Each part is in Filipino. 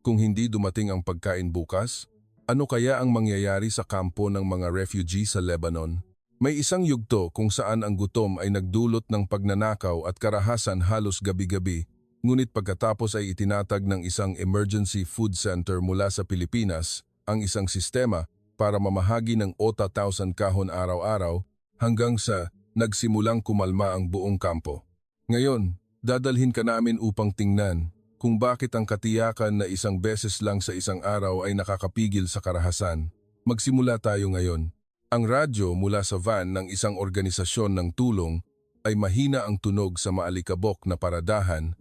kung hindi dumating ang pagkain bukas? Ano kaya ang mangyayari sa kampo ng mga refugee sa Lebanon? May isang yugto kung saan ang gutom ay nagdulot ng pagnanakaw at karahasan halos gabi-gabi, ngunit pagkatapos ay itinatag ng isang emergency food center mula sa Pilipinas ang isang sistema para mamahagi ng 8,000 kahon araw-araw hanggang sa nagsimulang kumalma ang buong kampo. Ngayon, dadalhin ka namin upang tingnan kung bakit ang katiyakan na isang beses lang sa isang araw ay nakakapigil sa karahasan. Magsimula tayo ngayon. Ang radyo mula sa van ng isang organisasyon ng tulong ay mahina ang tunog sa maalikabok na paradahan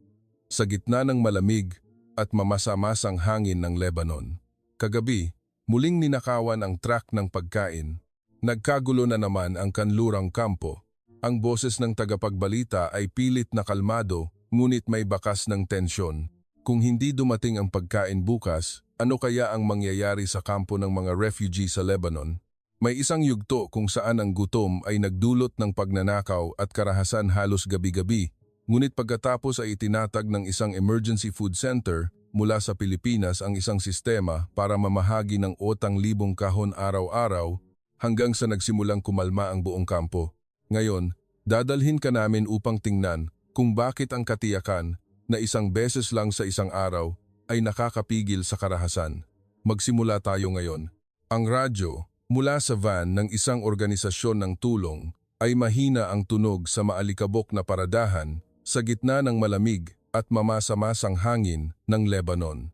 sa gitna ng malamig at mamasa-masang hangin ng Lebanon. Kagabi, muling ninakawan ang truck ng pagkain. Nagkagulo na naman ang kanlurang kampo. Ang boses ng tagapagbalita ay pilit na kalmado, ngunit may bakas ng tensyon. Kung hindi dumating ang pagkain bukas, ano kaya ang mangyayari sa kampo ng mga refugee sa Lebanon? May isang yugto kung saan ang gutom ay nagdulot ng pagnanakaw at karahasan halos gabi-gabi, ngunit pagkatapos ay itinatag ng isang emergency food center mula sa Pilipinas ang isang sistema para mamahagi ng 8,000 kahon araw-araw hanggang sa nagsimulang kumalma ang buong kampo. Ngayon, dadalhin ka namin upang tingnan kung bakit ang katiyakan na isang beses lang sa isang araw ay nakakapigil sa karahasan. Magsimula tayo ngayon. Ang radyo mula sa van ng isang organisasyon ng tulong ay mahina ang tunog sa maalikabok na paradahan sa gitna ng malamig at mamasa-masang hangin ng Lebanon.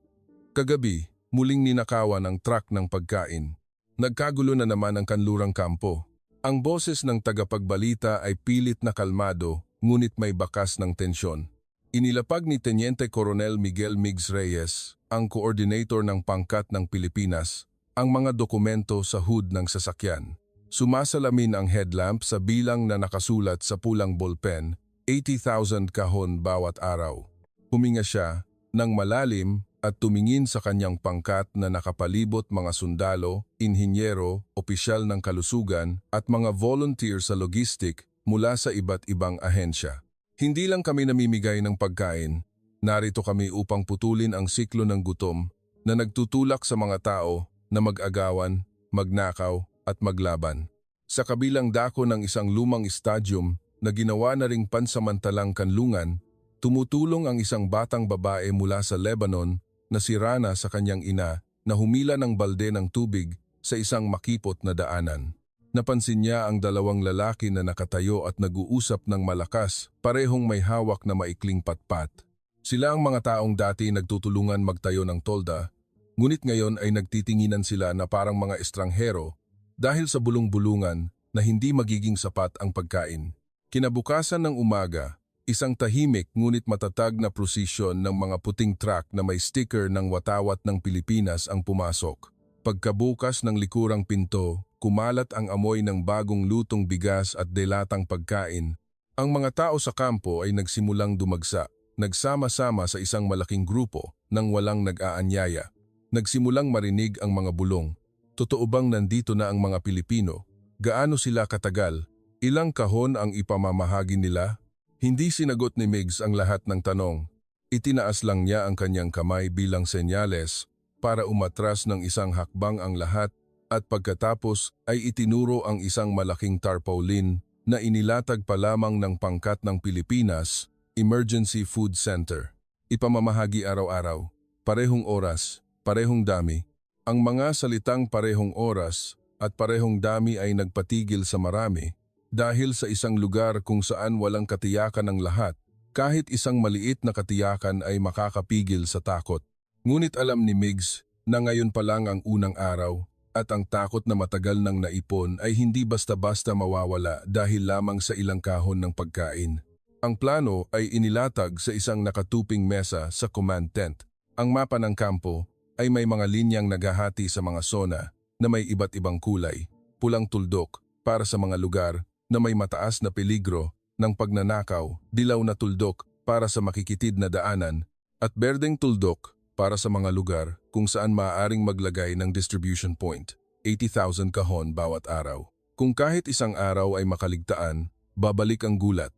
Kagabi, muling ninakawan ang truck ng pagkain. Nagkagulo na naman ang kanlurang kampo. Ang boses ng tagapagbalita ay pilit na kalmado, ngunit may bakas ng tensyon. Inilapag ni Teniente Coronel Miguel Migs Reyes, ang coordinator ng pangkat ng Pilipinas, ang mga dokumento sa hood ng sasakyan. Sumasalamin ang headlamp sa bilang na nakasulat sa pulang ballpen, 80,000 kahon bawat araw. Huminga siya ng malalim at tumingin sa kanyang pangkat na nakapalibot mga sundalo, inhinyero, opisyal ng kalusugan at mga volunteer sa logistic mula sa iba't ibang ahensya. Hindi lang kami namimigay ng pagkain, narito kami upang putulin ang siklo ng gutom na nagtutulak sa mga tao na mag-agawan, magnakaw at maglaban. Sa kabilang dako ng isang lumang stadium na ginawa na ring pansamantalang kanlungan, tumutulong ang isang batang babae mula sa Lebanon na si Rana sa kanyang ina na humila ng balde ng tubig sa isang makipot na daanan. Napansin niya ang dalawang lalaki na nakatayo at nag-uusap ng malakas, parehong may hawak na maikling patpat. Sila ang mga taong dati nagtutulungan magtayo ng tolda, ngunit ngayon ay nagtitinginan sila na parang mga estranghero dahil sa bulong-bulungan na hindi magiging sapat ang pagkain. Kinabukasan ng umaga, isang tahimik ngunit matatag na prosesyon ng mga puting truck na may sticker ng watawat ng Pilipinas ang pumasok. Pagkabukas ng likurang pinto, kumalat ang amoy ng bagong lutong bigas at delatang pagkain. Ang mga tao sa kampo ay nagsimulang dumagsa, nagsama-sama sa isang malaking grupo nang walang nag-aanyaya. Nagsimulang marinig ang mga bulong. Totoo bang nandito na ang mga Pilipino? Gaano sila katagal? Ilang kahon ang ipamamahagi nila? Hindi sinagot ni Migs ang lahat ng tanong. Itinaas lang niya ang kanyang kamay bilang senyales para umatras ng isang hakbang ang lahat at pagkatapos ay itinuro ang isang malaking tarpaulin na inilatag pa lamang ng pangkat ng Pilipinas, Emergency Food Center. Ipamamahagi araw-araw, parehong oras, parehong dami. Ang mga salitang parehong oras at parehong dami ay nagpatigil sa marami dahil sa isang lugar kung saan walang katiyakan ng lahat, kahit isang maliit na katiyakan ay makakapigil sa takot. Ngunit alam ni Migs na ngayon pa lang ang unang araw at ang takot na matagal nang naipon ay hindi basta-basta mawawala dahil lamang sa ilang kahon ng pagkain. Ang plano ay inilatag sa isang nakatuping mesa sa command tent. Ang mapa ng kampo ay may mga linyang naghahati sa mga zona na may iba't ibang kulay, pulang tuldok para sa mga lugar na may mataas na peligro ng pagnanakaw, dilaw na tuldok para sa makikitid na daanan, at berdeng tuldok para sa mga lugar kung saan maaaring maglagay ng distribution point, 80,000 kahon bawat araw. Kung kahit isang araw ay makaligtaan, babalik ang gulat,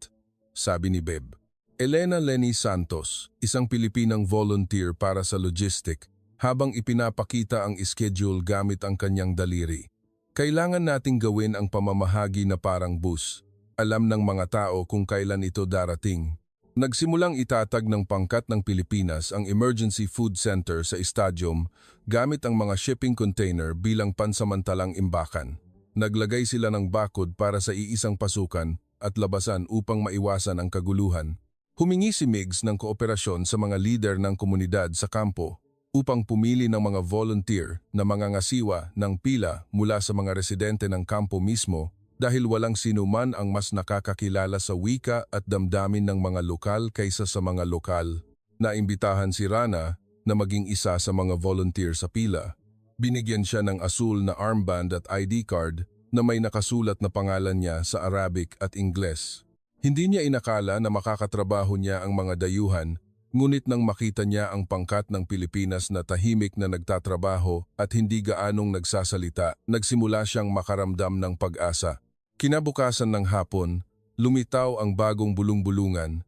sabi ni Beb. Elena Lenny Santos, isang Pilipinang volunteer para sa logistic, habang ipinapakita ang schedule gamit ang kanyang daliri. Kailangan nating gawin ang pamamahagi na parang bus. Alam ng mga tao kung kailan ito darating. Nagsimulang itatag ng pangkat ng Pilipinas ang Emergency Food Center sa stadium gamit ang mga shipping container bilang pansamantalang imbakan. Naglagay sila ng bakod para sa iisang pasukan at labasan upang maiwasan ang kaguluhan. Humingi si Migs ng kooperasyon sa mga lider ng komunidad sa kampo upang pumili ng mga volunteer na mangangasiwa ng pila mula sa mga residente ng kampo mismo dahil walang sinuman ang mas nakakakilala sa wika at damdamin ng mga lokal kaysa sa mga lokal. Naimbitahan si Rana na maging isa sa mga volunteer sa pila. Binigyan siya ng asul na armband at ID card na may nakasulat na pangalan niya sa Arabic at Ingles. Hindi niya inakala na makakatrabaho niya ang mga dayuhan. Ngunit nang makita niya ang pangkat ng Pilipinas na tahimik na nagtatrabaho at hindi gaanong nagsasalita, nagsimula siyang makaramdam ng pag-asa. Kinabukasan ng hapon, lumitaw ang bagong bulong-bulungan.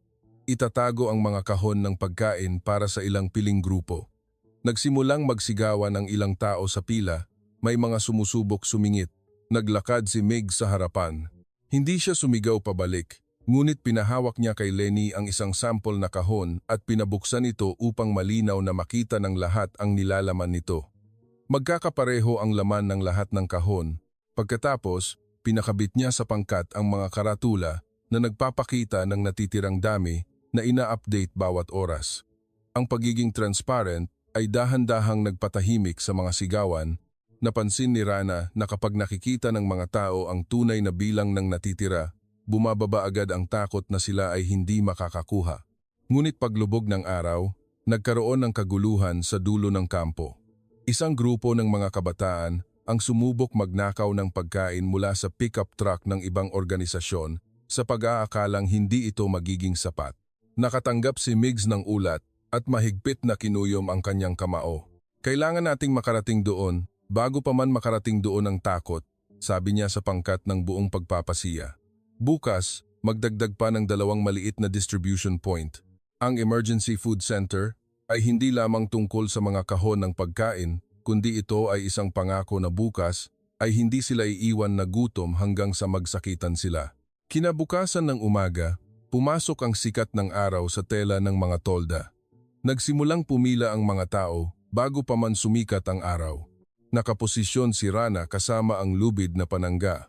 Itatago ang mga kahon ng pagkain para sa ilang piling grupo. Nagsimulang magsigawan ang ilang tao sa pila, may mga sumusubok sumingit. Naglakad si Mig sa harapan. Hindi siya sumigaw pabalik. Ngunit pinahawak niya kay Lenny ang isang sample na kahon at pinabuksan ito upang malinaw na makita ng lahat ang nilalaman nito. Magkakapareho ang laman ng lahat ng kahon. Pagkatapos, pinakabit niya sa pangkat ang mga karatula na nagpapakita ng natitirang dami na ina-update bawat oras. Ang pagiging transparent ay dahan-dahang nagpatahimik sa mga sigawan. Napansin ni Rana na kapag nakikita ng mga tao ang tunay na bilang ng natitira, bumababa agad ang takot na sila ay hindi makakakuha. Ngunit paglubog ng araw, nagkaroon ng kaguluhan sa dulo ng kampo. Isang grupo ng mga kabataan ang sumubok magnakaw ng pagkain mula sa pickup truck ng ibang organisasyon sa pag-aakalang hindi ito magiging sapat. Nakatanggap si Migs ng ulat at mahigpit na kinuyom ang kanyang kamao. Kailangan nating makarating doon bago pa man makarating doon ang takot, sabi niya sa pangkat ng buong pagpapasiya. Bukas, magdagdag pa ng 2 maliit na distribution point. Ang Emergency Food Center ay hindi lamang tungkol sa mga kahon ng pagkain, kundi ito ay isang pangako na bukas ay hindi sila iiwan na gutom hanggang sa magsakitan sila. Kinabukasan ng umaga, pumasok ang sikat ng araw sa tela ng mga tolda. Nagsimulang pumila ang mga tao bago pa man sumikat ang araw. Nakaposisyon si Rana kasama ang lubid na panangga.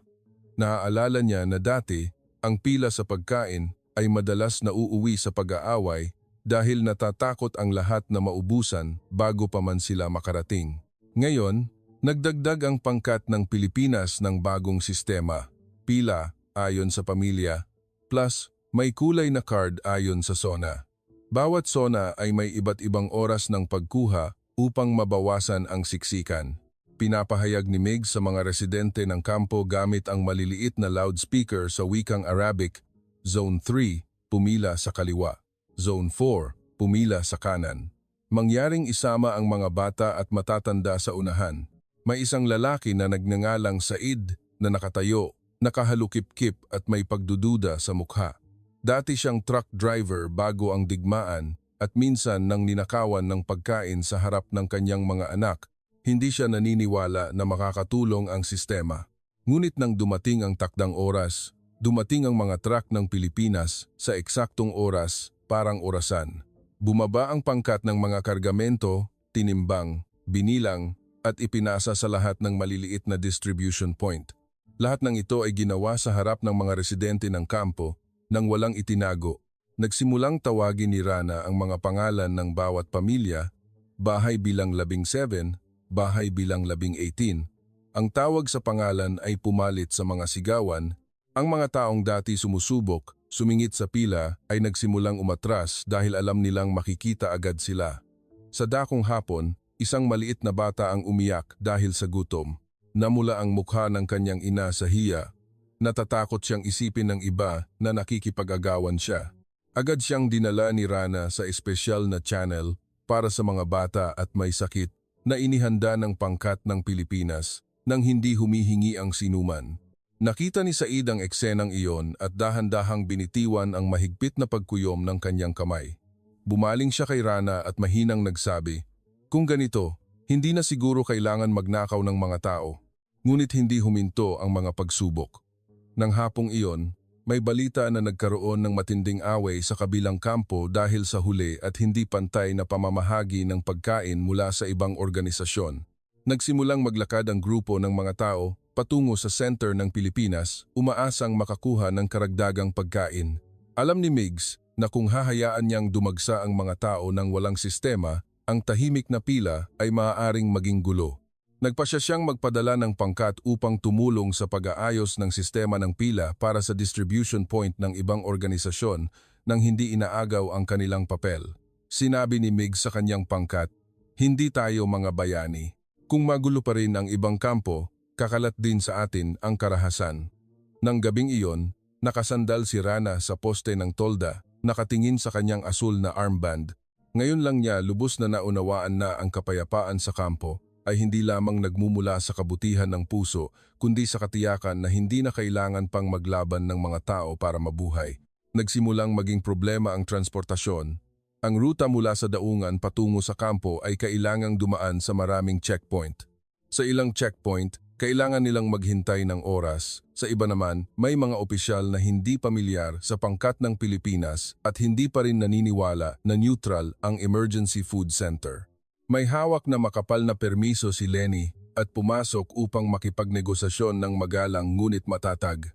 Naaalala niya na dati, ang pila sa pagkain ay madalas nauuwi sa pag-aaway dahil natatakot ang lahat na maubusan bago pa man sila makarating. Ngayon, nagdagdag ang pangkat ng Pilipinas ng bagong sistema, pila ayon sa pamilya, plus may kulay na card ayon sa zona. Bawat zona ay may iba't ibang oras ng pagkuha upang mabawasan ang siksikan. Pinapahayag ni Mig sa mga residente ng kampo gamit ang maliliit na loudspeaker sa wikang Arabic, Zone 3, pumila sa kaliwa. Zone 4, pumila sa kanan. Mangyaring isama ang mga bata at matatanda sa unahan. May isang lalaki na nagngangalang Said na nakatayo, nakahalukip-kip at may pagdududa sa mukha. Dati siyang truck driver bago ang digmaan at minsan nang ninakawan ng pagkain sa harap ng kanyang mga anak. Hindi siya naniniwala na makakatulong ang sistema. Ngunit nang dumating ang takdang oras, dumating ang mga truck ng Pilipinas sa eksaktong oras, parang orasan. Bumaba ang pangkat ng mga kargamento, tinimbang, binilang, at ipinasa sa lahat ng maliliit na distribution point. Lahat ng ito ay ginawa sa harap ng mga residente ng kampo nang walang itinago. Nagsimulang tawagin ni Rana ang mga pangalan ng bawat pamilya, bahay bilang 17, bahay bilang 18. Ang tawag sa pangalan ay pumalit sa mga sigawan. Ang mga taong dati sumusubok, sumingit sa pila ay nagsimulang umatras dahil alam nilang makikita agad sila. Sa dakong hapon, isang maliit na bata ang umiyak dahil sa gutom. Namula ang mukha ng kanyang ina sa hiya. Natatakot siyang isipin ng iba na nakikipag-agawan siya. Agad siyang dinala ni Rana sa espesyal na channel para sa mga bata at may sakit na inihanda ng pangkat ng Pilipinas nang hindi humihingi ang sinuman. Nakita ni Said ang eksenang iyon at dahan-dahang binitiwan ang mahigpit na pagkuyom ng kanyang kamay. Bumaling siya kay Rana at mahinang nagsabi, "Kung ganito, Hindi na siguro kailangan magnakaw ng mga tao, ngunit hindi huminto ang mga pagsubok. Nang hapong iyon, may balita na nagkaroon ng matinding away sa kabilang kampo dahil sa huli at hindi pantay na pamamahagi ng pagkain mula sa ibang organisasyon. Nagsimulang maglakad ang grupo ng mga tao patungo sa center ng Pilipinas, umaasang makakuha ng karagdagang pagkain. Alam ni Migs na kung hahayaan niyang dumagsa ang mga tao ng walang sistema, ang tahimik na pila ay maaaring maging gulo. Nagpasya siyang magpadala ng pangkat upang tumulong sa pag-aayos ng sistema ng pila para sa distribution point ng ibang organisasyon nang hindi inaagaw ang kanilang papel. Sinabi ni Migs sa kanyang pangkat, "Hindi tayo mga bayani. Kung magulo pa rin ang ibang kampo, kakalat din sa atin ang karahasan." Nang gabing iyon, nakasandal si Rana sa poste ng tolda, nakatingin sa kanyang asul na armband. Ngayon lang niya lubos na naunawaan na ang kapayapaan sa kampo ay hindi lamang nagmumula sa kabutihan ng puso, kundi sa katiyakan na hindi na kailangan pang maglaban ng mga tao para mabuhay. Nagsimulang maging problema ang transportasyon. Ang ruta mula sa daungan patungo sa kampo ay kailangang dumaan sa maraming checkpoint. Sa ilang checkpoint, kailangan nilang maghintay ng oras. Sa iba naman, may mga opisyal na hindi pamilyar sa pangkat ng Pilipinas at hindi pa rin naniniwala na neutral ang Emergency Food Center. May hawak na makapal na permiso si Lenny at pumasok upang makipagnegosasyon ng magalang ngunit matatag.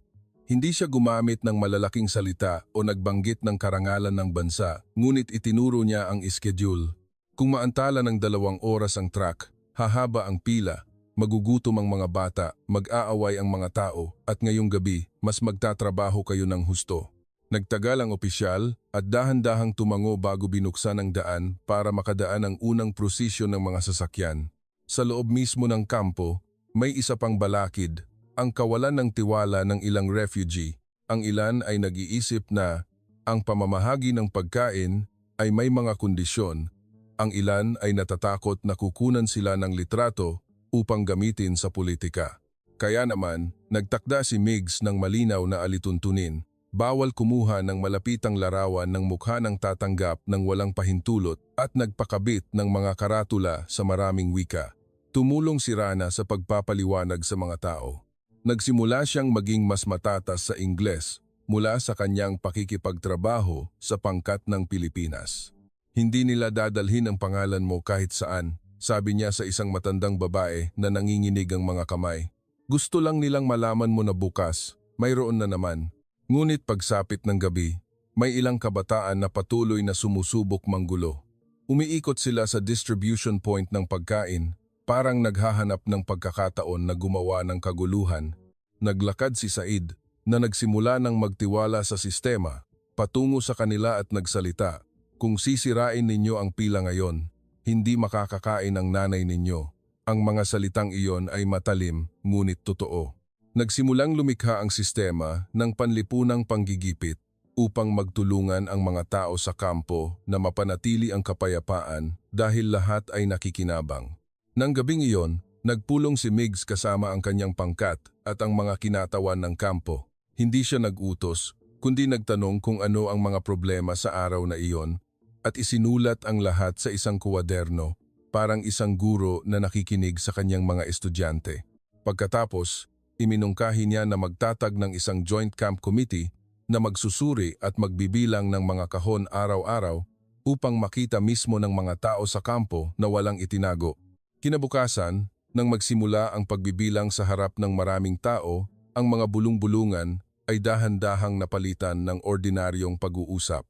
Hindi siya gumamit ng malalaking salita o nagbanggit ng karangalan ng bansa, ngunit itinuro niya ang schedule. Kung maantala ng 2 oras ang truck, hahaba ang pila, magugutom ang mga bata, mag-aaway ang mga tao, at ngayong gabi, mas magtatrabaho kayo ng husto. Nagtagal ang opisyal at dahan-dahang tumango bago binuksan ang daan para makadaan ang unang prosesyon ng mga sasakyan. Sa loob mismo ng kampo, may isa pang balakid, ang kawalan ng tiwala ng ilang refugee. Ang ilan ay nag-iisip na ang pamamahagi ng pagkain ay may mga kondisyon. Ang ilan ay natatakot na kukunan sila ng litrato upang gamitin sa politika. Kaya naman, nagtakda si Migs ng malinaw na alituntunin. Bawal kumuha ng malapitang larawan ng mukha ng tatanggap ng walang pahintulot at nagpakabit ng mga karatula sa maraming wika. Tumulong si Rana sa pagpapaliwanag sa mga tao. Nagsimula siyang maging mas matatas sa Ingles mula sa kanyang pakikipagtrabaho sa pangkat ng Pilipinas. "Hindi nila dadalhin ang pangalan mo kahit saan," sabi niya sa isang matandang babae na nanginginig ang mga kamay. "Gusto lang nilang malaman mo na bukas, mayroon na naman." Ngunit pagsapit ng gabi, may ilang kabataan na patuloy na sumusubok manggulo. Umiikot sila sa distribution point ng pagkain, parang naghahanap ng pagkakataon na gumawa ng kaguluhan. Naglakad si Said, na nagsimula ng magtiwala sa sistema, patungo sa kanila at nagsalita, "Kung sisirain ninyo ang pila ngayon, hindi makakakain ang nanay ninyo." Ang mga salitang iyon ay matalim, ngunit totoo. Nagsimulang lumikha ang sistema ng panlipunang panggigipit upang magtulungan ang mga tao sa kampo na mapanatili ang kapayapaan dahil lahat ay nakikinabang. Nang gabing iyon, nagpulong si Migs kasama ang kanyang pangkat at ang mga kinatawan ng kampo. Hindi siya nag-utos, kundi nagtanong kung ano ang mga problema sa araw na iyon at isinulat ang lahat sa isang kuwaderno, parang isang guro na nakikinig sa kanyang mga estudyante. Pagkatapos, iminungkahi niya na magtatag ng isang joint camp committee na magsusuri at magbibilang ng mga kahon araw-araw upang makita mismo ng mga tao sa kampo na walang itinago. Kinabukasan, nang magsimula ang pagbibilang sa harap ng maraming tao, ang mga bulong-bulungan ay dahan-dahang napalitan ng ordinaryong pag-uusap.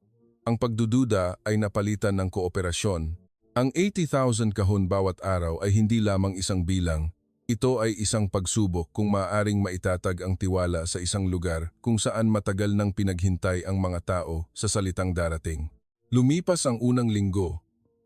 Ang pagdududa ay napalitan ng kooperasyon. Ang 80,000 kahon bawat araw ay hindi lamang isang bilang. Ito ay isang pagsubok kung maaaring maitatag ang tiwala sa isang lugar kung saan matagal nang pinaghintay ang mga tao sa salitang darating. Lumipas ang unang linggo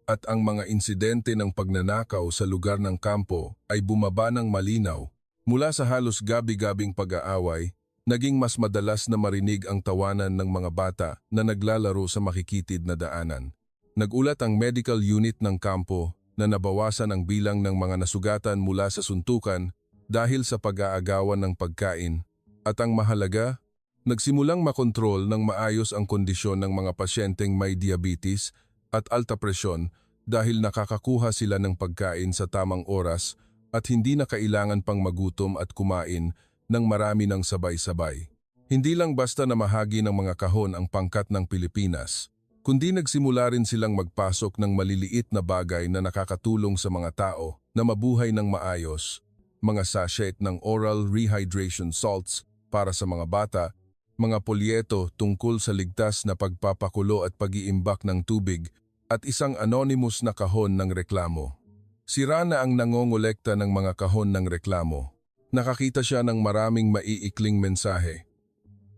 at ang mga insidente ng pagnanakaw sa lugar ng kampo ay bumaba ng malinaw. Mula sa halos gabi-gabing pag-aaway, naging mas madalas na marinig ang tawanan ng mga bata na naglalaro sa makikitid na daanan. Nagulat ang medical unit ng kampo na nabawasan ang bilang ng mga nasugatan mula sa suntukan dahil sa pag-aagawan ng pagkain. At ang mahalaga, nagsimulang makontrol ng maayos ang kondisyon ng mga pasyenteng may diabetes at alta presyon dahil nakakakuha sila ng pagkain sa tamang oras at hindi na kailangan pang magutom at kumain ng marami ng sabay-sabay. Hindi lang basta na mahagi ng mga kahon ang pangkat ng Pilipinas, kundi nagsimula rin silang magpasok ng maliliit na bagay na nakakatulong sa mga tao na mabuhay ng maayos, mga sachet ng oral rehydration salts para sa mga bata, mga polyeto tungkol sa ligtas na pagpapakulo at pag-iimbak ng tubig, at isang anonymous na kahon ng reklamo. Sira na ang nangongolekta ng mga kahon ng reklamo. Nakakita siya ng maraming maiikling mensahe.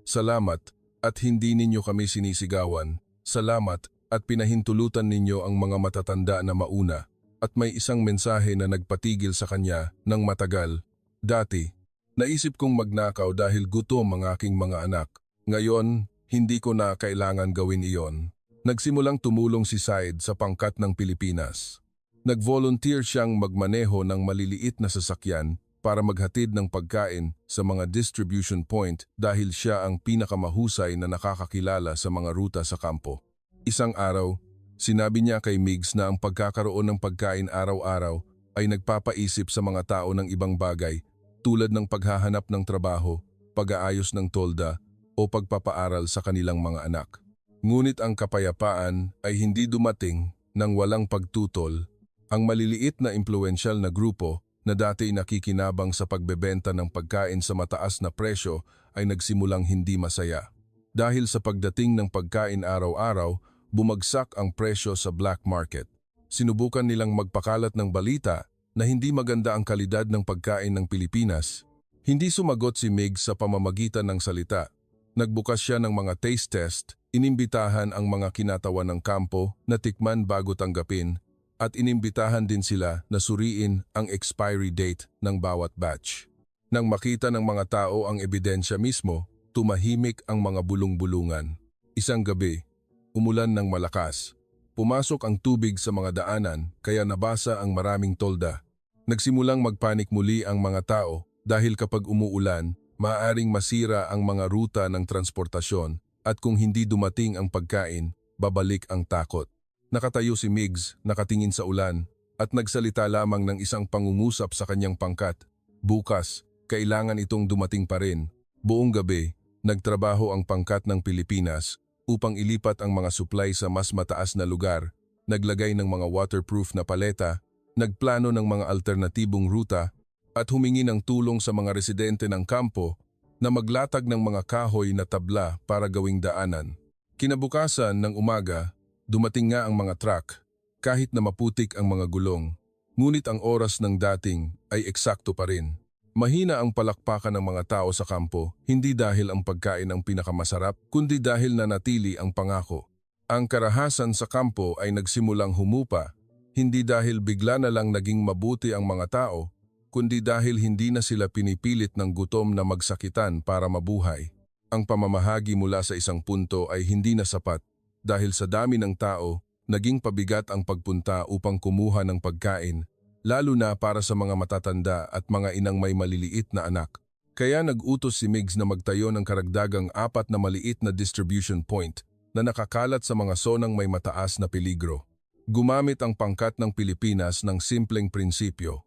Salamat at hindi ninyo kami sinisigawan. Salamat at pinahintulutan ninyo ang mga matatanda na mauna. At may isang mensahe na nagpatigil sa kanya ng matagal. Dati, naisip kong magnakaw dahil gutom ang aking mga anak. Ngayon, hindi ko na kailangan gawin iyon. Nagsimulang tumulong si Said sa pangkat ng Pilipinas. Nag-volunteer siyang magmaneho ng maliliit na sasakyan para maghatid ng pagkain sa mga distribution point dahil siya ang pinakamahusay na nakakakilala sa mga ruta sa kampo. Isang araw, sinabi niya kay Migs na ang pagkakaroon ng pagkain araw-araw ay nagpapaisip sa mga tao ng ibang bagay tulad ng paghahanap ng trabaho, pag-aayos ng tolda o pagpapaaral sa kanilang mga anak. Ngunit ang kapayapaan ay hindi dumating nang walang pagtutol. Ang maliliit na impluwensyal na grupo na dati nakikinabang sa pagbebenta ng pagkain sa mataas na presyo ay nagsimulang hindi masaya. Dahil sa pagdating ng pagkain araw-araw, bumagsak ang presyo sa black market. Sinubukan nilang magpakalat ng balita na hindi maganda ang kalidad ng pagkain ng Pilipinas. Hindi sumagot si Migs sa pamamagitan ng salita. Nagbukas siya ng mga taste test, inimbitahan ang mga kinatawan ng kampo na tikman bago tanggapin, at inimbitahan din sila na suriin ang expiry date ng bawat batch. Nang makita ng mga tao ang ebidensya mismo, tumahimik ang mga bulong-bulungan. Isang gabi, umulan ng malakas. Pumasok ang tubig sa mga daanan kaya nabasa ang maraming tolda. Nagsimulang magpanik muli ang mga tao dahil kapag umuulan, maaaring masira ang mga ruta ng transportasyon at kung hindi dumating ang pagkain, babalik ang takot. Nakatayo si Migs, nakatingin sa ulan, at nagsalita lamang ng isang pangungusap sa kanyang pangkat. Bukas, kailangan itong dumating pa rin. Buong gabi, nagtrabaho ang pangkat ng Pilipinas upang ilipat ang mga supply sa mas mataas na lugar, naglagay ng mga waterproof na paleta, nagplano ng mga alternatibong ruta, at humingi ng tulong sa mga residente ng kampo na maglatag ng mga kahoy na tabla para gawing daanan. Kinabukasan ng umaga, dumating nga ang mga truck, kahit na maputik ang mga gulong, ngunit ang oras ng dating ay eksakto pa rin. Mahina ang palakpakan ng mga tao sa kampo, hindi dahil ang pagkain ang pinakamasarap, kundi dahil nanatili ang pangako. Ang karahasan sa kampo ay nagsimulang humupa, hindi dahil bigla na lang naging mabuti ang mga tao, kundi dahil hindi na sila pinipilit ng gutom na magsakitan para mabuhay. Ang pamamahagi mula sa isang punto ay hindi na sapat, dahil sa dami ng tao, naging pabigat ang pagpunta upang kumuha ng pagkain, lalo na para sa mga matatanda at mga inang may maliliit na anak. Kaya nag-utos si Migs na magtayo ng karagdagang 4 na maliit na distribution point na nakakalat sa mga zonang may mataas na peligro. Gumamit ang pangkat ng Pilipinas ng simpleng prinsipyo.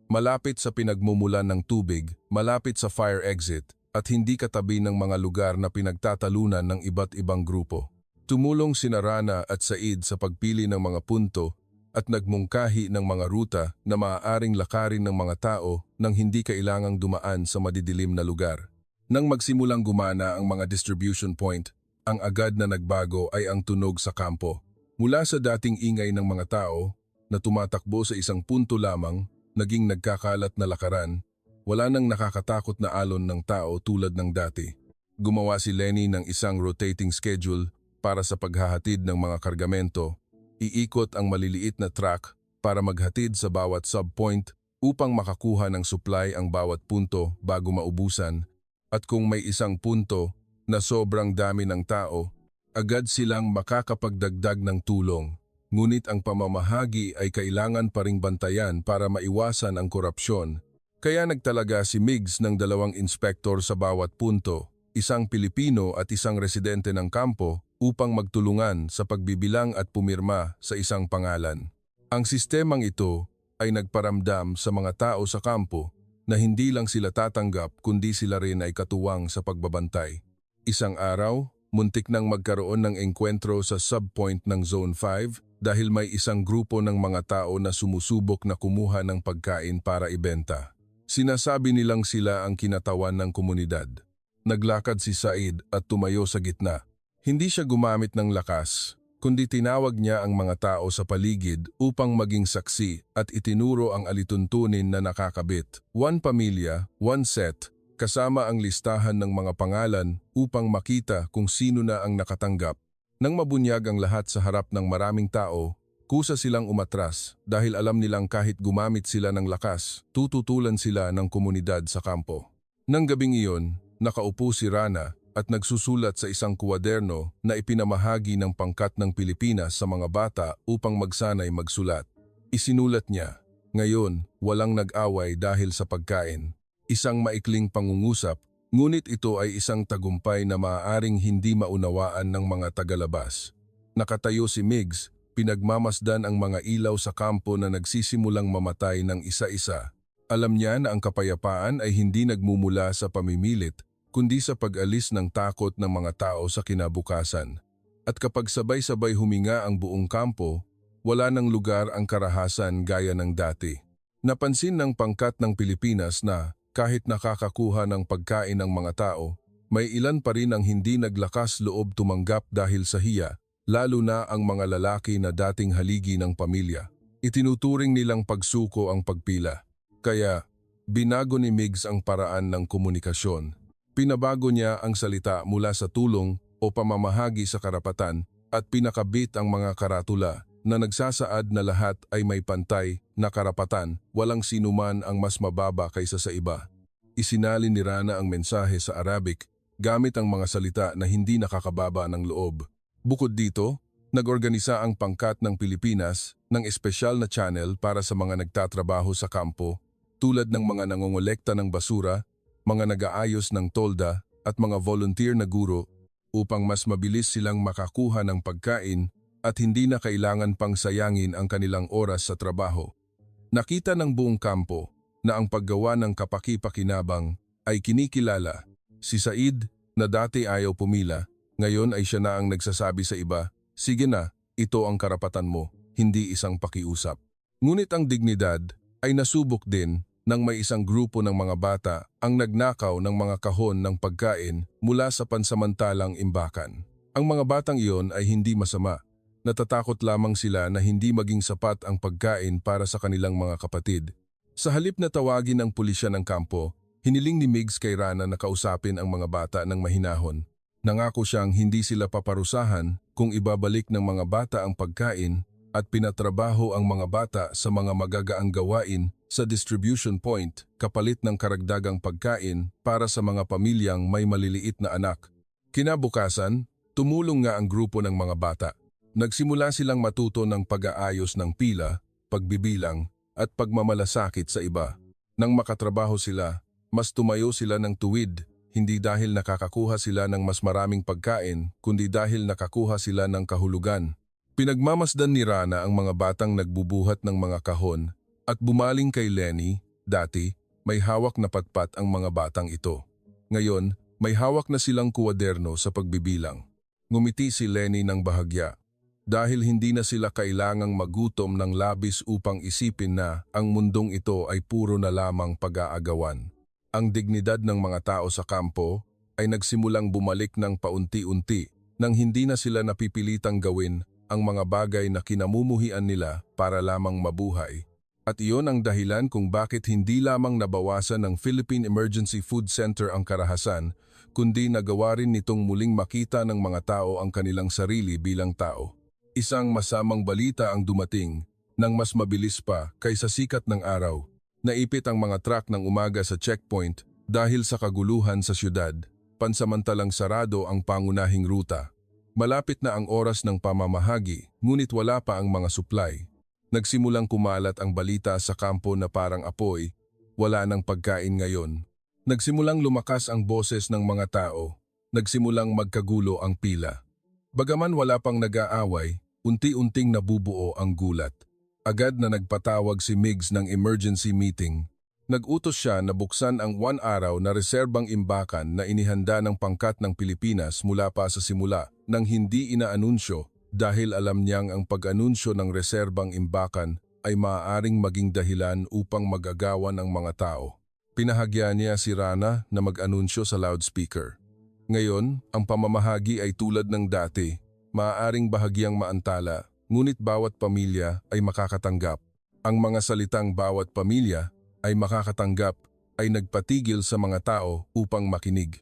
Malapit sa pinagmumulan ng tubig, malapit sa fire exit, at hindi katabi ng mga lugar na pinagtatalunan ng iba't ibang grupo. Tumulong sina Rana at Said sa pagpili ng mga punto at nagmungkahi ng mga ruta na maaaring lakarin ng mga tao nang hindi kailangang dumaan sa madidilim na lugar. Nang magsimulang gumana ang mga distribution point, ang agad na nagbago ay ang tunog sa kampo. Mula sa dating ingay ng mga tao na tumatakbo sa isang punto lamang, naging nagkakalat na lakaran, wala nang nakakatakot na alon ng tao tulad ng dati. Gumawa si Lenny ng isang rotating schedule para sa paghahatid ng mga kargamento, iikot ang maliliit na truck para maghatid sa bawat subpoint upang makakuha ng supply ang bawat punto bago maubusan, at kung may isang punto na sobrang dami ng tao, agad silang makakapagdagdag ng tulong. Ngunit ang pamamahagi ay kailangan pa ring bantayan para maiwasan ang korupsyon. Kaya nagtalaga si Migs ng 2 inspektor sa bawat punto, isang Pilipino at isang residente ng kampo, upang magtulungan sa pagbibilang at pumirma sa isang pangalan. Ang sistemang ito ay nagparamdam sa mga tao sa kampo na hindi lang sila tatanggap kundi sila rin ay katuwang sa pagbabantay. Isang araw, muntik nang magkaroon ng engkwentro sa subpoint ng Zone 5 dahil may isang grupo ng mga tao na sumusubok na kumuha ng pagkain para ibenta. Sinasabi nilang sila ang kinatawan ng komunidad. Naglakad si Said at tumayo sa gitna. Hindi siya gumamit ng lakas, kundi tinawag niya ang mga tao sa paligid upang maging saksi at itinuro ang alituntunin na nakakabit. One pamilya, one set, kasama ang listahan ng mga pangalan upang makita kung sino na ang nakatanggap. Nang mabunyag ang lahat sa harap ng maraming tao, kusa silang umatras dahil alam nilang kahit gumamit sila ng lakas, tututulan sila ng komunidad sa kampo. Nang gabing iyon, nakaupo si Rana at nagsusulat sa isang kwaderno na ipinamahagi ng pangkat ng Pilipinas sa mga bata upang magsanay magsulat. Isinulat niya, "Ngayon, walang nag-away dahil sa pagkain." Isang maikling pangungusap, ngunit ito ay isang tagumpay na maaaring hindi maunawaan ng mga tagalabas. Nakatayo si Migs, pinagmamasdan ang mga ilaw sa kampo na nagsisimulang mamatay ng isa-isa. Alam niya na ang kapayapaan ay hindi nagmumula sa pamimilit, kundi sa pag-alis ng takot ng mga tao sa kinabukasan. At kapag sabay-sabay huminga ang buong kampo, wala nang lugar ang karahasan gaya ng dati. Napansin ng pangkat ng Pilipinas na kahit nakakakuha ng pagkain ng mga tao, may ilan pa rin ang hindi naglakas loob tumanggap dahil sa hiya, lalo na ang mga lalaki na dating haligi ng pamilya. Itinuturing nilang pagsuko ang pagpila. Kaya, binago ni Migs ang paraan ng komunikasyon. Pinabago niya ang salita mula sa tulong o pamamahagi sa karapatan at pinakabit ang mga karatula na nagsasaad na lahat ay may pantay na karapatan, walang sinuman ang mas mababa kaysa sa iba. Isinalin ni Rana ang mensahe sa Arabic gamit ang mga salita na hindi nakakababa ng loob. Bukod dito, nag-organisa ang pangkat ng Pilipinas ng espesyal na channel para sa mga nagtatrabaho sa kampo, tulad ng mga nangongolekta ng basura, mga nag-aayos ng tolda at mga volunteer na guro upang mas mabilis silang makakuha ng pagkain at hindi na kailangan pang sayangin ang kanilang oras sa trabaho. Nakita ng buong kampo na ang paggawa ng kapaki-pakinabang ay kinikilala. Si Said, na dati ayaw pumila, ngayon ay siya na ang nagsasabi sa iba, "Sige na, ito ang karapatan mo, hindi isang pakiusap." Ngunit ang dignidad ay nasubok din nang may isang grupo ng mga bata ang nagnakaw ng mga kahon ng pagkain mula sa pansamantalang imbakan. Ang mga batang iyon ay hindi masama. Natatakot lamang sila na hindi maging sapat ang pagkain para sa kanilang mga kapatid. Sa halip na tawagin ang pulisya ng kampo, hiniling ni Migs kay Rana na kausapin ang mga bata ng mahinahon. Nangako siyang hindi sila paparusahan kung ibabalik ng mga bata ang pagkain at pinatrabaho ang mga bata sa mga magagaang gawain sa distribution point kapalit ng karagdagang pagkain para sa mga pamilyang may maliliit na anak. Kinabukasan, tumulong nga ang grupo ng mga bata. Nagsimula silang matuto ng pag-aayos ng pila, pagbibilang, at pagmamalasakit sa iba. Nang makatrabaho sila, mas tumayo sila ng tuwid, hindi dahil nakakakuha sila ng mas maraming pagkain, kundi dahil nakakuha sila ng kahulugan. Pinagmamasdan ni Rana ang mga batang nagbubuhat ng mga kahon at bumaling kay Lenny. Dati, may hawak na patpat ang mga batang ito. Ngayon, may hawak na silang kuwaderno sa pagbibilang. Ngumiti si Lenny ng bahagya. Dahil hindi na sila kailangang magutom ng labis upang isipin na ang mundong ito ay puro na lamang pag-aagawan. Ang dignidad ng mga tao sa kampo ay nagsimulang bumalik ng paunti-unti nang hindi na sila napipilitang gawin ang mga bagay na kinamumuhian nila para lamang mabuhay. At iyon ang dahilan kung bakit hindi lamang nabawasan ng Philippine Emergency Food Center ang karahasan, kundi nagawa rin nitong muling makita ng mga tao ang kanilang sarili bilang tao. Isang masamang balita ang dumating nang mas mabilis pa kaysa sikat ng araw. Naipit ang mga truck ng umaga sa checkpoint dahil sa kaguluhan sa syudad. Pansamantalang sarado ang pangunahing ruta. Malapit na ang oras ng pamamahagi, ngunit wala pa ang mga supply. Nagsimulang kumalat ang balita sa kampo na parang apoy, wala nang pagkain ngayon. Nagsimulang lumakas ang boses ng mga tao, nagsimulang magkagulo ang pila. Bagaman wala pang nag-aaway, unti-unting nabubuo ang gulat. Agad na nagpatawag si Migs ng emergency meeting. Nag-utos siya na buksan ang 1 araw na reserbang imbakan na inihanda ng pangkat ng Pilipinas mula pa sa simula nang hindi inaanunsyo dahil alam niyang ang pag-anunsyo ng reserbang imbakan ay maaaring maging dahilan upang magagawan ang mga tao. Pinahagya niya si Rana na mag-anunsyo sa loudspeaker. Ngayon, ang pamamahagi ay tulad ng dati, maaaring bahagyang maantala, ngunit bawat pamilya ay makakatanggap. Ang mga salitang bawat pamilya ay makakatanggap ay nagpatigil sa mga tao upang makinig.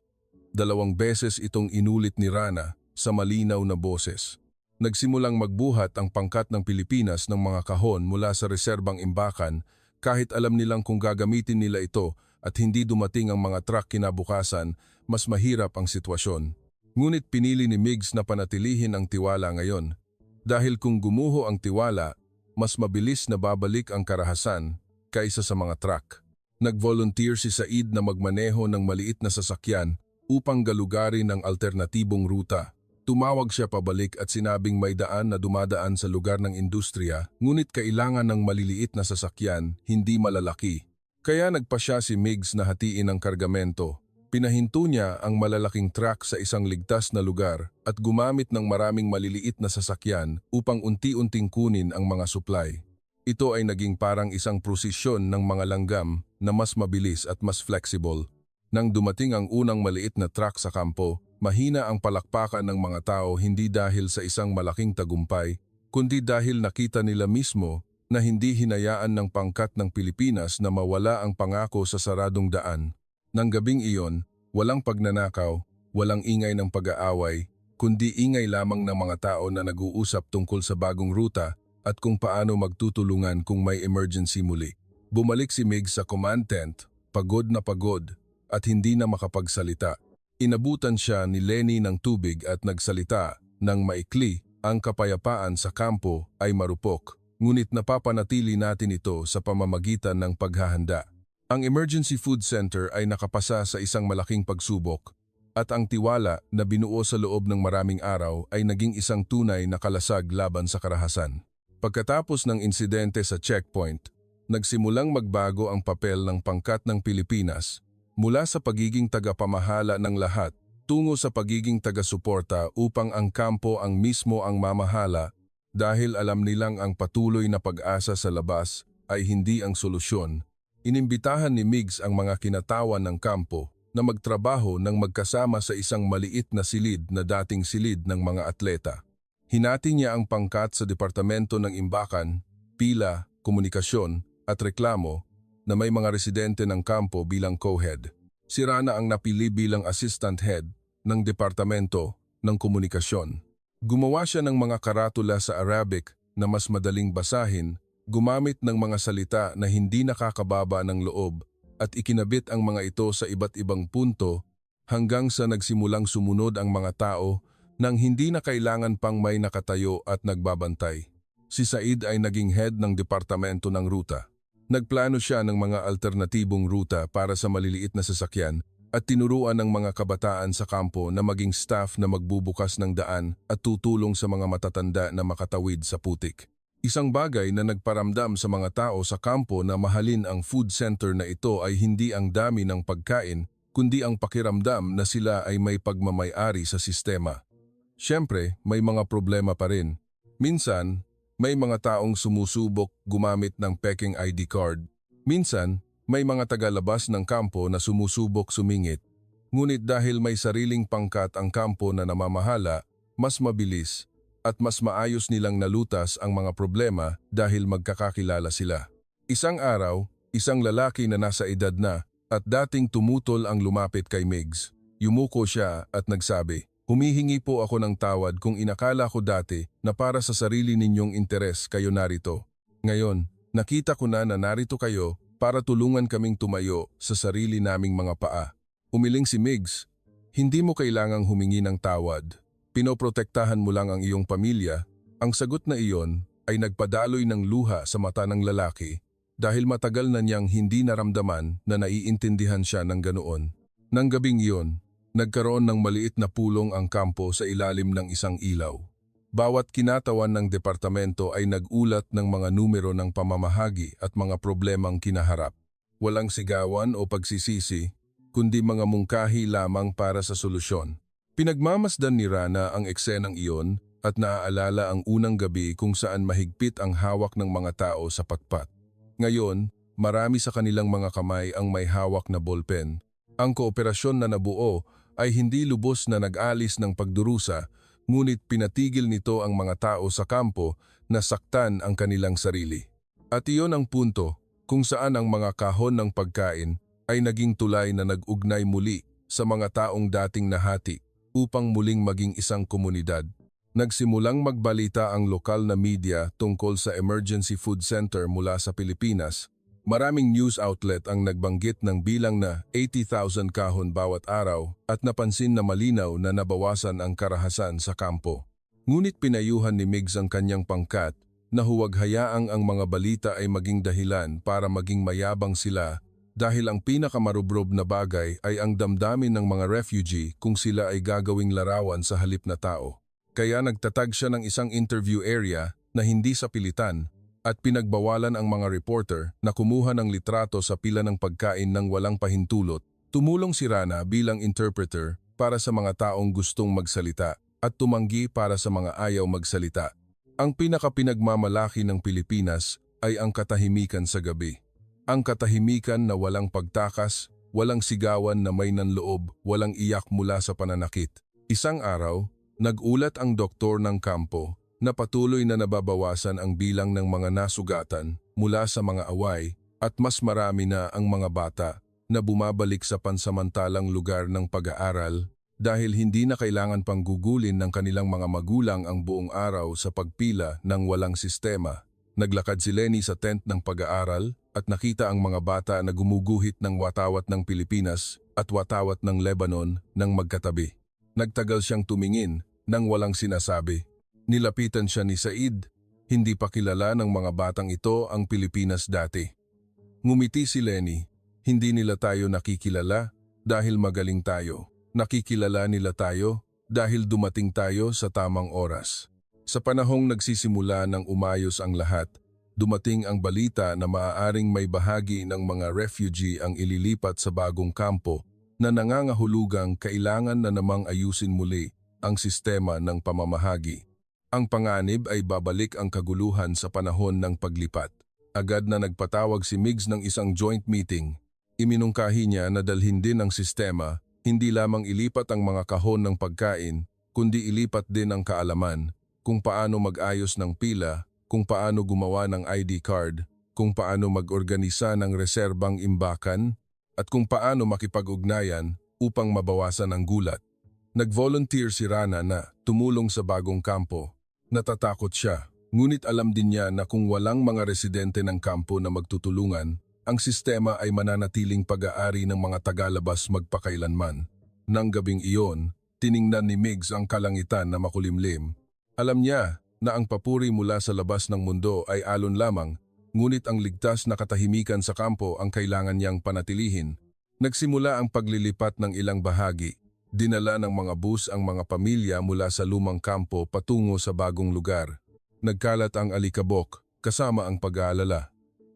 2 beses itong inulit ni Rana sa malinaw na boses. Nagsimulang magbuhat ang pangkat ng Pilipinas ng mga kahon mula sa reserbang imbakan kahit alam nilang kung gagamitin nila ito at hindi dumating ang mga truck kinabukasan, mas mahirap ang sitwasyon. Ngunit pinili ni Migs na panatilihin ang tiwala ngayon. Dahil kung gumuho ang tiwala, mas mabilis na babalik ang karahasan kaysa sa mga truck. Nag-volunteer si Said na magmaneho ng maliit na sasakyan upang galugarin ang alternatibong ruta. Tumawag siya pabalik at sinabing may daan na dumadaan sa lugar ng industriya, ngunit kailangan ng maliliit na sasakyan, hindi malalaki. Kaya nagpasya si Migs na hatiin ang kargamento. Pinahinto niya ang malalaking truck sa isang ligtas na lugar at gumamit ng maraming maliliit na sasakyan upang unti-unting kunin ang mga supply. Ito ay naging parang isang prosesyon ng mga langgam na mas mabilis at mas flexible. Nang dumating ang unang maliit na truck sa kampo, mahina ang palakpakan ng mga tao hindi dahil sa isang malaking tagumpay, kundi dahil nakita nila mismo na hindi hinayaan ng pangkat ng Pilipinas na mawala ang pangako sa saradong daan. Nang gabing iyon, walang pagnanakaw, walang ingay ng pag-aaway, kundi ingay lamang ng mga tao na nag-uusap tungkol sa bagong ruta at kung paano magtutulungan kung may emergency muli. Bumalik si Migs sa command tent, pagod na pagod at hindi na makapagsalita. Inabutan siya ni Lenny ng tubig at nagsalita ng maikli. Ang kapayapaan sa kampo ay marupok, ngunit napapanatili natin ito sa pamamagitan ng paghahanda. Ang Emergency Food Center ay nakapasa sa isang malaking pagsubok at ang tiwala na binuo sa loob ng maraming araw ay naging isang tunay na kalasag laban sa karahasan. Pagkatapos ng insidente sa checkpoint, nagsimulang magbago ang papel ng pangkat ng Pilipinas mula sa pagiging tagapamahala ng lahat tungo sa pagiging taga-suporta upang ang kampo ang mismo ang mamahala dahil alam nilang ang patuloy na pag-asa sa labas ay hindi ang solusyon. Inimbitahan ni Migs ang mga kinatawan ng kampo na magtrabaho ng magkasama sa isang maliit na silid na dating silid ng mga atleta. Hinati niya ang pangkat sa Departamento ng Imbakan, Pila, Komunikasyon at Reklamo na may mga residente ng kampo bilang co-head. Si Rana ang napili bilang assistant head ng Departamento ng Komunikasyon. Gumawa siya ng mga karatula sa Arabic na mas madaling basahin, gumamit ng mga salita na hindi nakakababa ng loob at ikinabit ang mga ito sa iba't ibang punto hanggang sa nagsimulang sumunod ang mga tao nang hindi na kailangan pang may nakatayo at nagbabantay. Si Said ay naging head ng Departamento ng Ruta. Nagplano siya ng mga alternatibong ruta para sa maliliit na sasakyan at tinuruan ng mga kabataan sa kampo na maging staff na magbubukas ng daan at tutulong sa mga matatanda na makatawid sa putik. Isang bagay na nagparamdam sa mga tao sa kampo na mahalin ang food center na ito ay hindi ang dami ng pagkain, kundi ang pakiramdam na sila ay may pagmamay-ari sa sistema. Siyempre, may mga problema pa rin. Minsan, may mga taong sumusubok gumamit ng peking ID card. Minsan, may mga tagalabas ng kampo na sumusubok sumingit. Ngunit dahil may sariling pangkat ang kampo na namamahala, mas mabilis at mas maayos nilang nalutas ang mga problema dahil magkakakilala sila. Isang araw, isang lalaki na nasa edad na at dating tumutol ang lumapit kay Migs. Yumuko siya at nagsabi, "Humihingi po ako ng tawad kung inakala ko dati na para sa sarili ninyong interes kayo narito. Ngayon, nakita ko na narito kayo para tulungan kaming tumayo sa sarili naming mga paa." Umiling si Migs, "Hindi mo kailangang humingi ng tawad. Pinoprotektahan mo lang ang iyong pamilya." Ang sagot na iyon ay nagpadaloy ng luha sa mata ng lalaki dahil matagal na niyang hindi naramdaman na naiintindihan siya ng ganoon. Nang gabing iyon, nagkaroon ng maliit na pulong ang kampo sa ilalim ng isang ilaw. Bawat kinatawan ng departamento ay nag-ulat ng mga numero ng pamamahagi at mga problemang kinaharap. Walang sigawan o pagsisisi, kundi mga mungkahi lamang para sa solusyon. Pinagmamasdan ni Rana ang eksenang iyon at naaalala ang unang gabi kung saan mahigpit ang hawak ng mga tao sa patpat. Ngayon, marami sa kanilang mga kamay ang may hawak na bolpen. Ang kooperasyon na nabuo ay hindi lubos na nag-alis ng pagdurusa, ngunit pinatigil nito ang mga tao sa kampo na saktan ang kanilang sarili. At iyon ang punto kung saan ang mga kahon ng pagkain ay naging tulay na nag-ugnay muli sa mga taong dating nahati upang muling maging isang komunidad. Nagsimulang magbalita ang lokal na media tungkol sa Emergency Food Center mula sa Pilipinas. Maraming news outlet ang nagbanggit ng bilang na 80,000 kahon bawat araw at napansin na malinaw na nabawasan ang karahasan sa kampo. Ngunit pinayuhan ni Migs ang kanyang pangkat na huwag hayaang ang mga balita ay maging dahilan para maging mayabang sila dahil ang pinakamarubrob na bagay ay ang damdamin ng mga refugee kung sila ay gagawing larawan sa halip na tao. Kaya nagtatag siya ng isang interview area na hindi sa pilitan at pinagbawalan ang mga reporter na kumuha ng litrato sa pila ng pagkain ng walang pahintulot. Tumulong si Rana bilang interpreter para sa mga taong gustong magsalita at tumanggi para sa mga ayaw magsalita. Ang pinakapinagmamalaki ng Pilipinas ay ang katahimikan sa gabi. Ang katahimikan na walang pagtakas, walang sigawan na may nanloob, walang iyak mula sa pananakit. Isang araw, nag-ulat ang doktor ng kampo na patuloy na nababawasan ang bilang ng mga nasugatan mula sa mga away at mas marami na ang mga bata na bumabalik sa pansamantalang lugar ng pag-aaral dahil hindi na kailangan pang gugulin ng kanilang mga magulang ang buong araw sa pagpila ng walang sistema. Naglakad si Lenny sa tent ng pag-aaral at nakita ang mga bata na gumuguhit ng watawat ng Pilipinas at watawat ng Lebanon ng magkatabi. Nagtagal siyang tumingin nang walang sinasabi. Nilapitan siya ni Said, hindi pa kilala ng mga batang ito ang Pilipinas dati. Ngumiti si Lenny, hindi nila tayo nakikilala dahil magaling tayo. Nakikilala nila tayo dahil dumating tayo sa tamang oras. Sa panahong nagsisimula ng umayos ang lahat, dumating ang balita na maaaring may bahagi ng mga refugee ang ililipat sa bagong kampo na nangangahulugang kailangan na namang ayusin muli ang sistema ng pamamahagi. Ang panganib ay babalik ang kaguluhan sa panahon ng paglipat. Agad na nagpatawag si Migs ng isang joint meeting. Iminungkahi niya na dalhin din ang sistema, hindi lamang ilipat ang mga kahon ng pagkain, kundi ilipat din ang kaalaman, kung paano mag-ayos ng pila, kung paano gumawa ng ID card, kung paano mag-organisa ng reserbang imbakan, at kung paano makipag-ugnayan upang mabawasan ang gulat. Nag-volunteer si Rana na tumulong sa bagong kampo. Natatakot siya, ngunit alam din niya na kung walang mga residente ng kampo na magtutulungan, ang sistema ay mananatiling pag-aari ng mga tagalabas magpakailanman. Nang gabing iyon, tiningnan ni Migs ang kalangitan na makulimlim. Alam niya na ang papuri mula sa labas ng mundo ay alon lamang, ngunit ang ligtas na katahimikan sa kampo ang kailangan niyang panatilihin. Nagsimula ang paglilipat ng ilang bahagi. Dinala ng mga bus ang mga pamilya mula sa lumang kampo patungo sa bagong lugar. Nagkalat ang alikabok, kasama ang pag-aalala.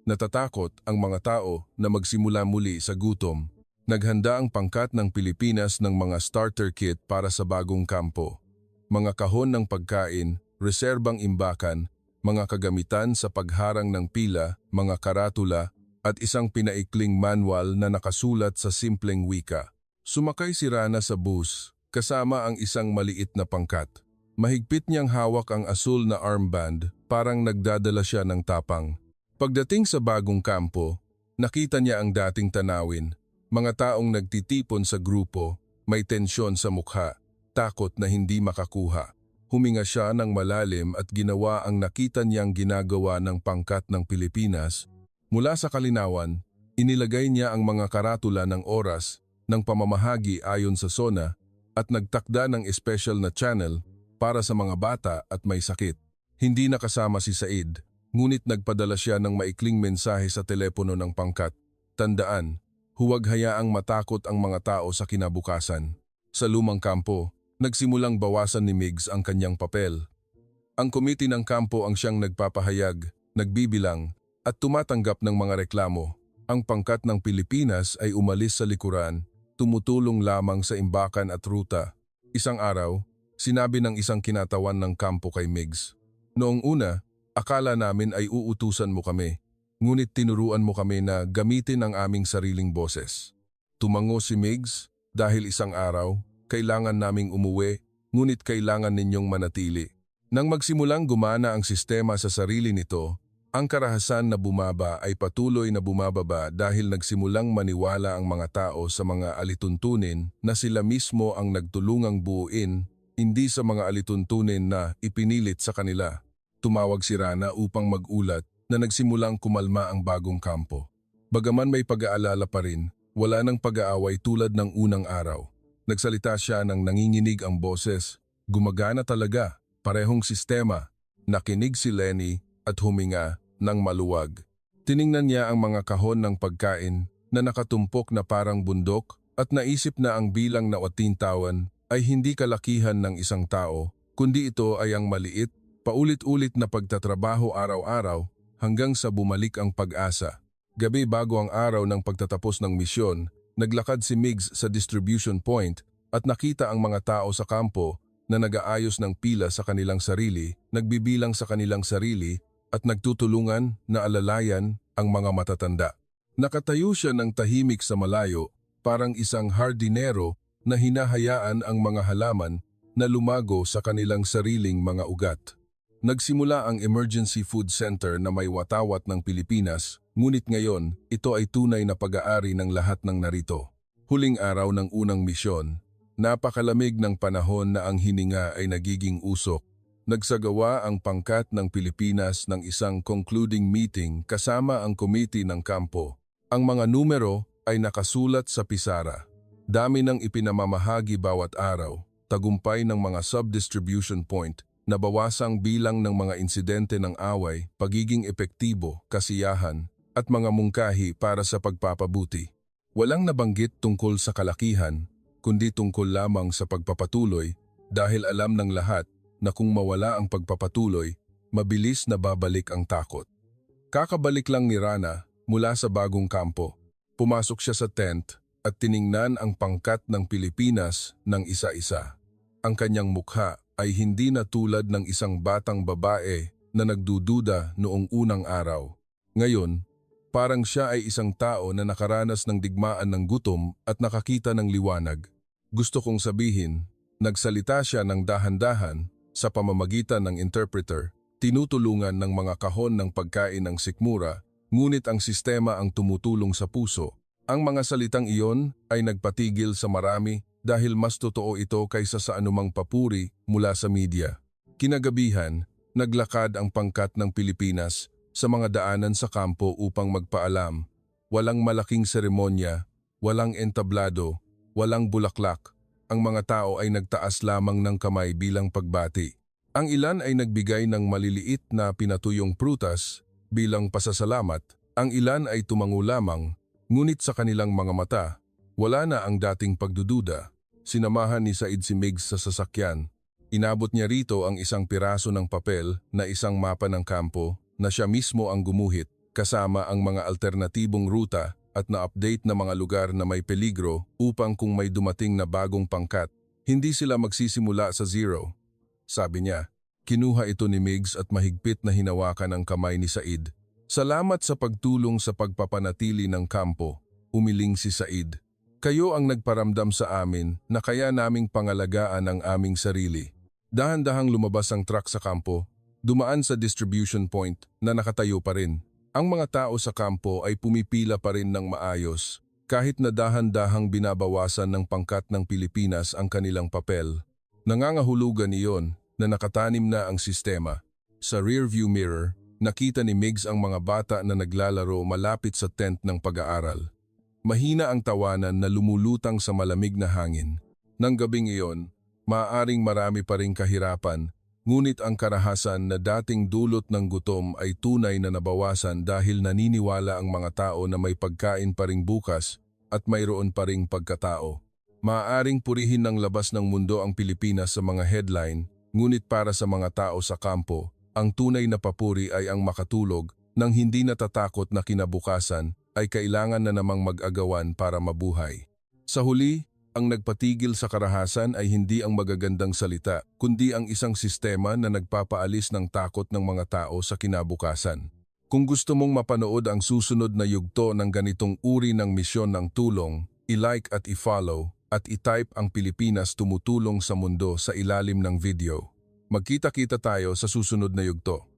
Natatakot ang mga tao na magsimula muli sa gutom. Naghanda ang pangkat ng Pilipinas ng mga starter kit para sa bagong kampo. Mga kahon ng pagkain, reserbang imbakan, mga kagamitan sa pagharang ng pila, mga karatula, at isang pinaikling manual na nakasulat sa simpleng wika. Sumakay si Rana sa bus, kasama ang isang maliit na pangkat. Mahigpit niyang hawak ang asul na armband, parang nagdadala siya ng tapang. Pagdating sa bagong kampo, nakita niya ang dating tanawin. Mga taong nagtitipon sa grupo, may tensyon sa mukha, takot na hindi makakuha. Huminga siya ng malalim at ginawa ang nakita niyang ginagawa ng pangkat ng Pilipinas. Mula sa kalinawan, inilagay niya ang mga karatula ng oras, ng pamamahagi ayon sa SONA at nagtakda ng espesyal na channel para sa mga bata at may sakit. Hindi nakasama si Said, ngunit nagpadala siya ng maikling mensahe sa telepono ng pangkat. Tandaan, huwag hayaang matakot ang mga tao sa kinabukasan. Sa lumang kampo, nagsimulang bawasan ni Migs ang kanyang papel. Ang komite ng kampo ang siyang nagpapahayag, nagbibilang, at tumatanggap ng mga reklamo. Ang pangkat ng Pilipinas ay umalis sa likuran, tumutulong lamang sa imbakan at ruta. Isang araw, sinabi ng isang kinatawan ng kampo kay Migs, "Noong una, akala namin ay uutusan mo kami, ngunit tinuruan mo kami na gamitin ang aming sariling boses." Tumango si Migs, "Dahil isang araw, kailangan naming umuwi, ngunit kailangan ninyong manatili." Nang magsimulang gumana ang sistema sa sarili nito, ang karahasan na bumaba ay patuloy na bumababa dahil nagsimulang maniwala ang mga tao sa mga alituntunin na sila mismo ang nagtulungang buuin, hindi sa mga alituntunin na ipinilit sa kanila. Tumawag si Rana upang mag-ulat na nagsimulang kumalma ang bagong kampo. Bagaman may pag-aalala pa rin, wala nang pag-aaway tulad ng unang araw. Nagsalita siya ng nanginginig ang boses. Gumagana talaga, parehong sistema. Nakinig si Lenny at huminga ng maluwag. Tiningnan niya ang mga kahon ng pagkain na nakatumpok na parang bundok at naisip na ang bilang na watintawan ay hindi kalakihan ng isang tao, kundi ito ay ang maliit, paulit-ulit na pagtatrabaho araw-araw hanggang sa bumalik ang pag-asa. Gabi bago ang araw ng pagtatapos ng misyon, naglakad si Migs sa distribution point at nakita ang mga tao sa kampo na nag-aayos ng pila sa kanilang sarili, nagbibilang sa kanilang sarili at nagtutulungan na alalayan ang mga matatanda. Nakatayo siya ng tahimik sa malayo, parang isang hardinero na hinahayaan ang mga halaman na lumago sa kanilang sariling mga ugat. Nagsimula ang Emergency Food Center na may watawat ng Pilipinas, ngunit ngayon ito ay tunay na pag-aari ng lahat ng narito. Huling araw ng unang misyon, napakalamig ng panahon na ang hininga ay nagiging usok. Nagsagawa ang pangkat ng Pilipinas ng isang concluding meeting kasama ang komite ng kampo. Ang mga numero ay nakasulat sa pisara. Dami ng ipinamamahagi bawat araw, tagumpay ng mga sub-distribution point, nabawasang bilang ng mga insidente ng away, pagiging epektibo, kasiyahan, at mga mungkahi para sa pagpapabuti. Walang nabanggit tungkol sa kalakihan, kundi tungkol lamang sa pagpapatuloy dahil alam ng lahat na kung mawala ang pagpapatuloy, mabilis na babalik ang takot. Kakabalik lang ni Rana mula sa bagong kampo. Pumasok siya sa tent at tiningnan ang pangkat ng Pilipinas ng isa-isa. Ang kanyang mukha ay hindi na tulad ng isang batang babae na nagdududa noong unang araw. Ngayon, parang siya ay isang tao na nakaranas ng digmaan ng gutom at nakakita ng liwanag. Gusto kong sabihin, nagsalita siya ng dahan-dahan sa pamamagitan ng interpreter, tinutulungan ng mga kahon ng pagkain ng sikmura, ngunit ang sistema ang tumutulong sa puso. Ang mga salitang iyon ay nagpatigil sa marami dahil mas totoo ito kaysa sa anumang papuri mula sa media. Kinagabihan, naglakad ang pangkat ng Pilipinas sa mga daanan sa kampo upang magpaalam. Walang malaking seremonya, walang entablado, walang bulaklak. Ang mga tao ay nagtaas lamang ng kamay bilang pagbati. Ang ilan ay nagbigay ng maliliit na pinatuyong prutas bilang pasasalamat. Ang ilan ay tumango lamang, ngunit sa kanilang mga mata, wala na ang dating pagdududa. Sinamahan ni Said si Migs sa sasakyan. Inabot niya rito ang isang piraso ng papel na isang mapa ng kampo na siya mismo ang gumuhit, kasama ang mga alternatibong ruta at na-update na mga lugar na may peligro upang kung may dumating na bagong pangkat, hindi sila magsisimula sa zero. Sabi niya, kinuha ito ni Migs at mahigpit na hinawakan ang kamay ni Said. "Salamat sa pagtulong sa pagpapanatili ng kampo," umiling si Said. "Kayo ang nagparamdam sa amin na kaya naming pangalagaan ang aming sarili." Dahan-dahang lumabas ang truck sa kampo, dumaan sa distribution point na nakatayo pa rin. Ang mga tao sa kampo ay pumipila pa rin ng maayos, kahit na dahan-dahang binabawasan ng pangkat ng Pilipinas ang kanilang papel. Nangangahulugan iyon na nakatanim na ang sistema. Sa rearview mirror, nakita ni Migs ang mga bata na naglalaro malapit sa tent ng pag-aaral. Mahina ang tawanan na lumulutang sa malamig na hangin. Nang gabing iyon, maaaring marami pa ring kahirapan, ngunit ang karahasan na dating dulot ng gutom ay tunay na nabawasan dahil naniniwala ang mga tao na may pagkain pa ring bukas at mayroon pa ring pagkatao. Maaaring purihin ng labas ng mundo ang Pilipinas sa mga headline, Ngunit para sa mga tao sa kampo, ang tunay na papuri ay ang makatulog nang hindi natatakot na kinabukasan ay kailangan na namang mag-agawan para mabuhay. Sa huli, ang nagpatigil sa karahasan ay hindi ang magagandang salita, kundi ang isang sistema na nagpapaalis ng takot ng mga tao sa kinabukasan. Kung gusto mong mapanood ang susunod na yugto ng ganitong uri ng misyon ng tulong, i-like at i-follow at i-type ang Pilipinas tumutulong sa mundo sa ilalim ng video. Magkita-kita tayo sa susunod na yugto.